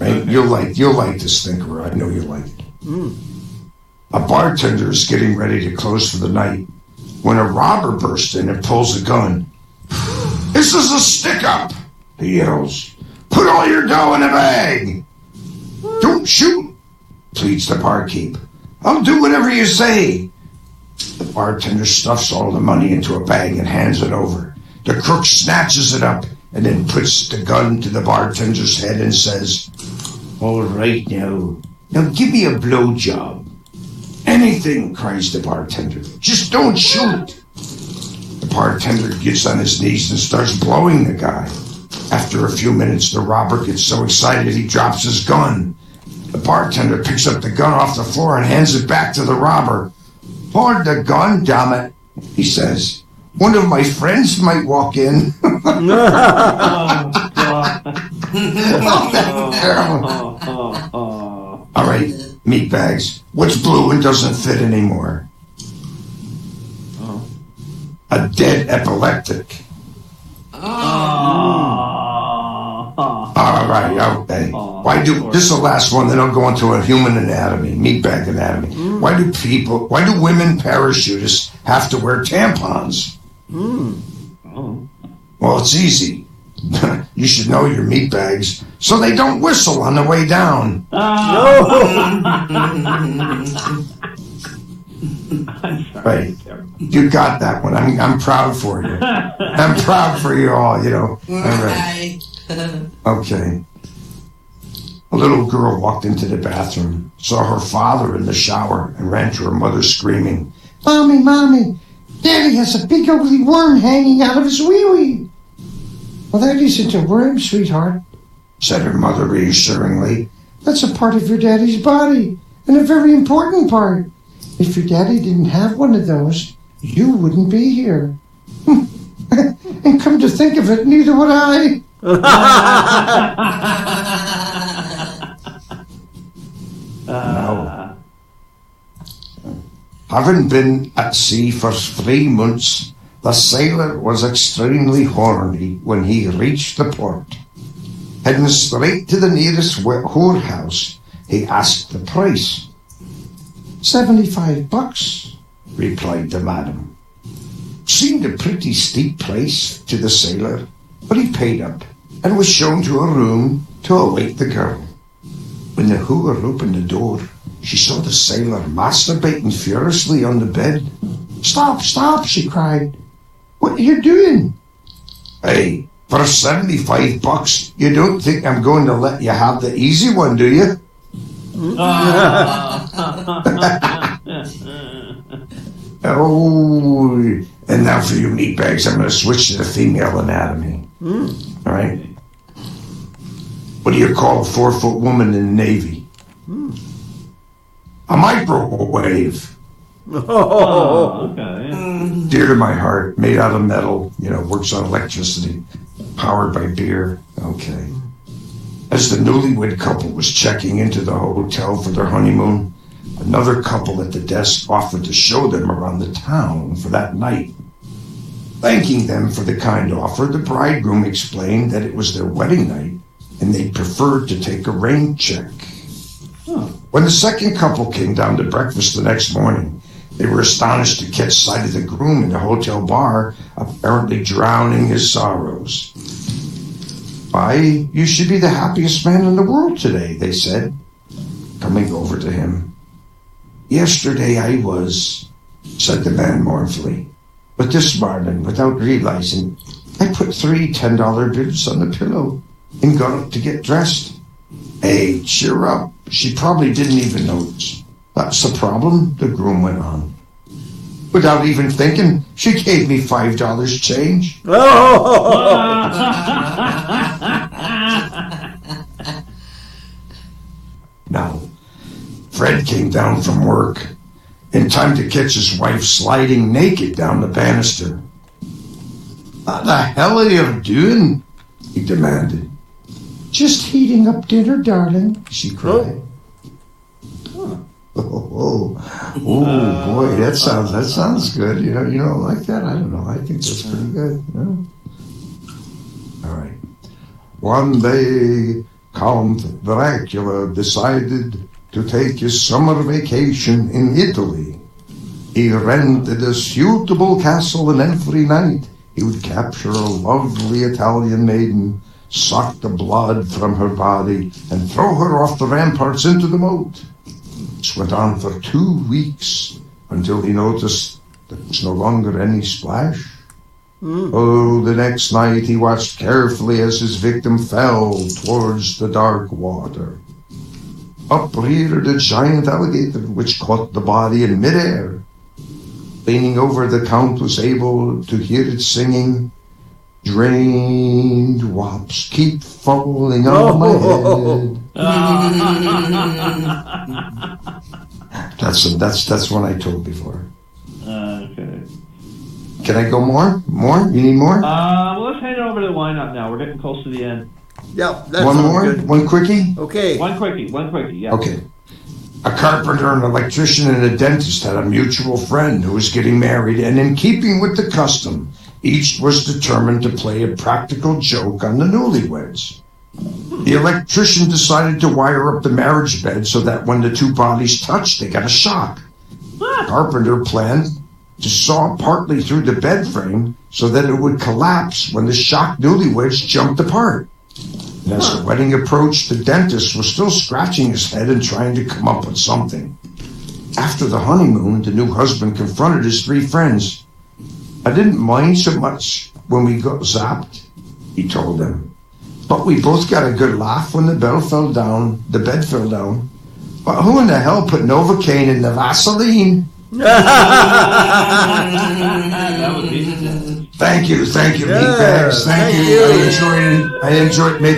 Right? You'll like this thinker. I know you'll like it. A bartender is getting ready to close for the night when a robber bursts in and pulls a gun. "This is a stick-up," he yells. "Put all your dough in a bag." "Don't shoot," pleads the barkeep. "I'll do whatever you say." The bartender stuffs all the money into a bag and hands it over. The crook snatches it up and then puts the gun to the bartender's head and says, "All right now give me a blowjob." "Anything," cries the bartender. "Just don't shoot." The bartender gets on his knees and starts blowing the guy. After a few minutes, the robber gets so excited he drops his gun. The bartender picks up the gun off the floor and hands it back to the robber. "Hold the gun, damn it," he says. "One of my friends might walk in." Oh, God. That's terrible. All right, meatbags. What's blue and doesn't fit anymore? A dead epileptic. All right, okay. This is the last one, then I'll go into a human anatomy, meatbag anatomy. Why do women parachutists have to wear tampons? Well, it's easy. You should know your meatbags so they don't whistle on the way down. Right. You got that one. I'm proud for you. I'm proud for you all, All right. Okay. A little girl walked into the bathroom, saw her father in the shower, and ran to her mother screaming, Mommy, Daddy has a big ugly worm hanging out of his wee-wee." "Well, that isn't a worm, sweetheart," said her mother reassuringly. "That's a part of your daddy's body, and a very important part. If your daddy didn't have one of those, you wouldn't be here." And come to think of it, neither would I. No. Having been at sea for 3 months, the sailor was extremely horny when he reached the port. Heading straight to the nearest whorehouse, he asked the price. $75, replied the madam. Seemed a pretty steep price to the sailor, but he paid up and was shown to a room to await the girl. When the whore opened the door, she saw the sailor masturbating furiously on the bed. Stop, she cried. "What are you doing?" "Hey, for $75, you don't think I'm going to let you have the easy one, do you?" Oh, and now for you meatbags, I'm going to switch to the female anatomy. All right? What do you call a 4-foot woman in the Navy? A microwave. Oh, okay. Dear to my heart, made out of metal, works on electricity, powered by beer. Okay. As the newlywed couple was checking into the hotel for their honeymoon, another couple at the desk offered to show them around the town for that night. Thanking them for the kind offer, the bridegroom explained that it was their wedding night and they preferred to take a rain check. When the second couple came down to breakfast the next morning, they were astonished to catch sight of the groom in the hotel bar, apparently drowning his sorrows. "Why, you should be the happiest man in the world today," they said, coming over to him. "Yesterday I was," said the man mournfully. "But this morning, without realizing, I put 3 $10 bills on the pillow and got up to get dressed." "Hey, cheer up. She probably didn't even notice." "That's the problem," the groom went on. "Without even thinking, she gave me $5 change." Now, Fred came down from work in time to catch his wife sliding naked down the banister. "What the hell are you doing?" he demanded. "Just heating up dinner, darling," she cried. Oh, boy, that sounds good. You don't like that? I don't know. I think that's pretty good. All right. One day, Count Dracula decided to take his summer vacation in Italy. He rented a suitable castle, and every night he would capture a lovely Italian maiden, suck the blood from her body, and throw her off the ramparts into the moat. This went on for 2 weeks until he noticed there was no longer any splash. Oh, the next night he watched carefully as his victim fell towards the dark water. Up reared a giant alligator, which caught the body in midair. Leaning over, the Count was able to hear it singing, "Raindrops keep falling on my head." That's one I told before. Okay. Can I go more? More? You need more? Well, let's hand it over to the lineup now. We're getting close to the end. Yeah, that's One more? good. One quickie? Okay. One quickie, yeah. Okay. A carpenter, an electrician, and a dentist had a mutual friend who was getting married, and in keeping with the custom, each was determined to play a practical joke on the newlyweds. The electrician decided to wire up the marriage bed so that when the two bodies touched, they got a shock. The carpenter planned to saw partly through the bed frame so that it would collapse when the shocked newlyweds jumped apart. And as the wedding approached, the dentist was still scratching his head and trying to come up with something. After the honeymoon, the new husband confronted his 3 friends. "I didn't mind so much when we got zapped," he told them. "But we both got a good laugh when the bed fell down. But who in the hell put Novocaine in the Vaseline?" That would be the dentist. Thank you, Yeah, meatbags. Thank you. thank you. I enjoyed it. I enjoyed making